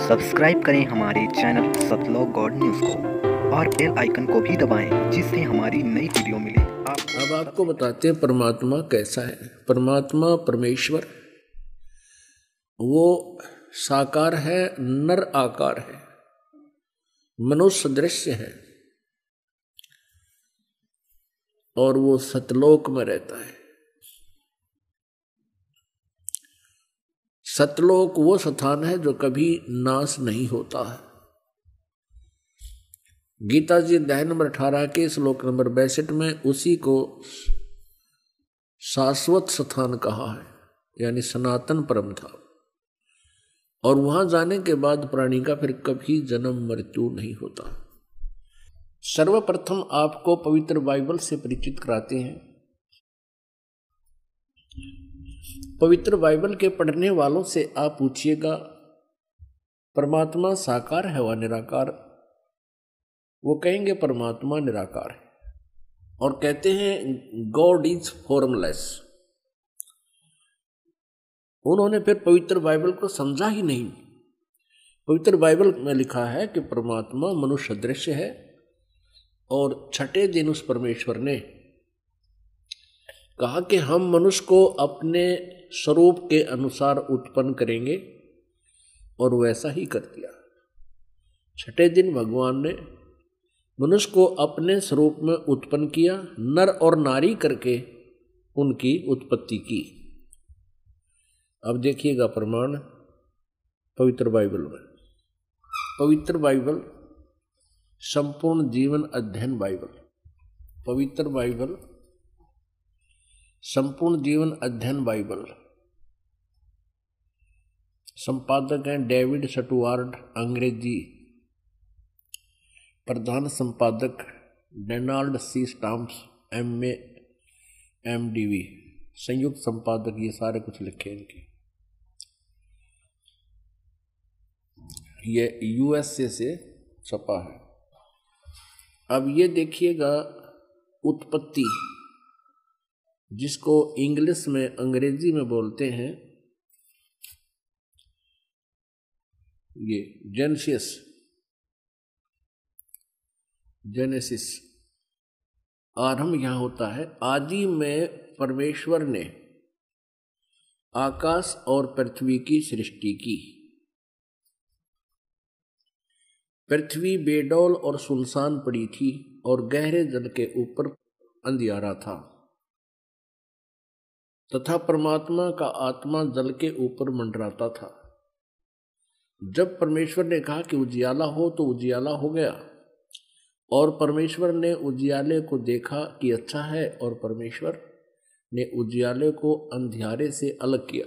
Subscribe करें हमारे channel सतलोक God news को और बेल आइकन को भी दबाएं जिससे हमारी नई वीडियो मिले आपको। अब आपको बताते हैं परमात्मा कैसा है। परमात्मा परमेश्वर वो साकार है, नर आकार है, मनुष्य दृश्य है और वो सतलोक में रहता है। सतलोक वो स्थान है जो कभी नाश नहीं होता है। गीता जी अध्याय नंबर 18 के श्लोक नंबर 62 में उसी को शाश्वत स्थान कहा है, यानी सनातन परम था। और वहां जाने के बाद प्राणी का फिर कभी जन्म मृत्यु नहीं होता। सर्वप्रथम आपको पवित्र बाइबल से परिचित कराते हैं। पवित्र बाइबल के पढ़ने वालों से आप पूछिएगा परमात्मा साकार है व निराकार। वो कहेंगे परमात्मा निराकार है और कहते हैं गॉड इज फॉर्मलेस। उन्होंने फिर पवित्र बाइबल को समझा ही नहीं। पवित्र बाइबल में लिखा है कि परमात्मा मनुष्य दृश्य है और छठे दिन उस परमेश्वर ने कहा कि हम मनुष्य को अपने स्वरूप के अनुसार उत्पन्न करेंगे और वैसा ही कर दिया। छठे दिन भगवान ने मनुष्य को अपने स्वरूप में उत्पन्न किया, नर और नारी करके उनकी उत्पत्ति की। अब देखिएगा प्रमाण पवित्र बाइबल में। पवित्र बाइबल संपूर्ण जीवन अध्ययन बाइबल, पवित्र बाइबल संपूर्ण जीवन अध्ययन बाइबल, संपादक हैं डेविड स्टुअर्ट, अंग्रेजी, प्रधान संपादक Donald C Stamps, MA MDV, संयुक्त संपादक, ये सारे कुछ लिखे इनके। ये USA से छपा है। अब ये देखिएगा उत्पत्ति, जिसको इंग्लिश में अंग्रेजी में बोलते हैं ये जेनेसिस। आरंभ यहां होता है। आदि में परमेश्वर ने आकाश और पृथ्वी की सृष्टि की। पृथ्वी बेडौल और सुनसान पड़ी थी और गहरे जल के ऊपर अंधियारा था तथा परमात्मा का आत्मा जल के ऊपर मंडराता था। जब परमेश्वर ने कहा कि उजियाला हो तो उजियाला हो गया और परमेश्वर ने उजियाले को देखा कि अच्छा है और परमेश्वर ने उजियाले को अंधियारे से अलग किया।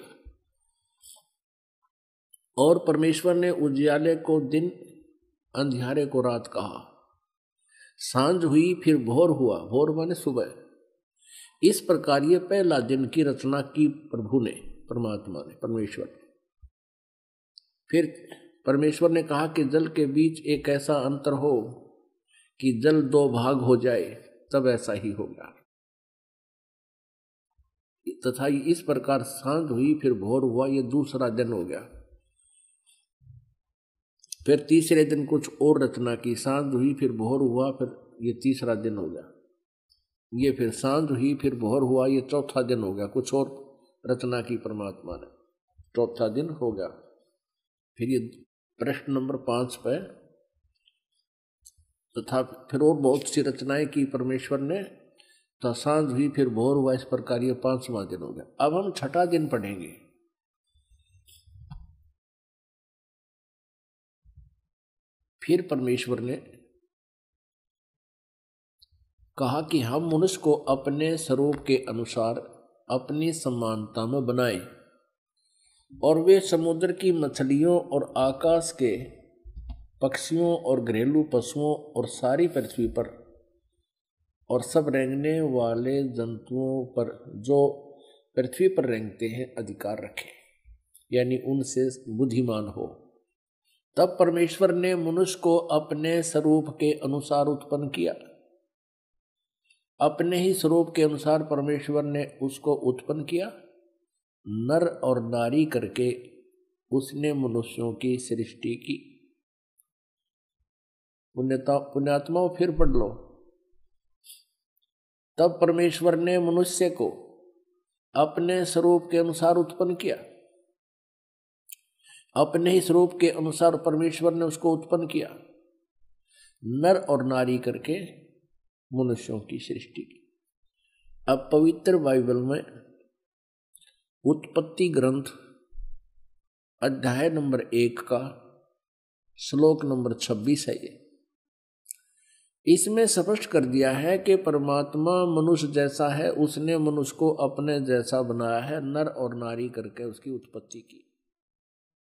और परमेश्वर ने उजियाले को दिन, अंधियारे को रात कहा। सांझ हुई फिर भोर हुआ, भोर माने सुबह। इस प्रकार ये पहला दिन की रचना की प्रभु ने, परमात्मा ने, परमेश्वर ने। फिर परमेश्वर ने कहा कि जल के बीच एक ऐसा अंतर हो कि जल दो भाग हो जाए, तब ऐसा ही होगा। तथा इस प्रकार सांझ हुई फिर भोर हुआ, ये दूसरा दिन हो गया। फिर तीसरे दिन कुछ और रचना की, सांझ हुई फिर भोर हुआ, फिर ये तीसरा दिन हो गया। ये फिर सांझ हुई फिर भोर हुआ, ये चौथा दिन हो गया। कुछ और रचना की परमात्मा ने, चौथा दिन हो गया। फिर ये प्रश्न नंबर 5 पे, तथा फिर और बहुत सी रचनाएं की परमेश्वर ने। तो सांझ हुई फिर भोर हुआ, इस प्रकार ये 5वां दिन हो गया। अब हम छठा दिन पढ़ेंगे। फिर परमेश्वर ने कहा कि हम मनुष्य को अपने स्वरूप के अनुसार अपनी समानता में बनाएं और वे समुद्र की मछलियों और आकाश के पक्षियों और घरेलू पशुओं और सारी पृथ्वी पर और सब रेंगने वाले जंतुओं पर जो पृथ्वी पर रेंगते हैं अधिकार रखें, यानी उनसे बुद्धिमान हो। तब परमेश्वर ने मनुष्य को अपने स्वरूप के अनुसार उत्पन्न किया। अपने ही स्वरूप के अनुसार परमेश्वर ने उसको उत्पन्न किया, नर और नारी करके उसने मनुष्यों की सृष्टि की। पुण्यात्माओं फिर पढ़ लो। तब परमेश्वर ने मनुष्य को अपने स्वरूप के अनुसार उत्पन्न किया। अपने ही स्वरूप के अनुसार परमेश्वर ने उसको उत्पन्न किया, नर और नारी करके मनुष्यों की सृष्टि की। अब पवित्र बाइबल में उत्पत्ति ग्रंथ अध्याय नंबर 1 का श्लोक नंबर 26 है ये। इसमें स्पष्ट कर दिया है कि परमात्मा मनुष्य जैसा है, उसने मनुष्य को अपने जैसा बनाया है, नर और नारी करके उसकी उत्पत्ति की।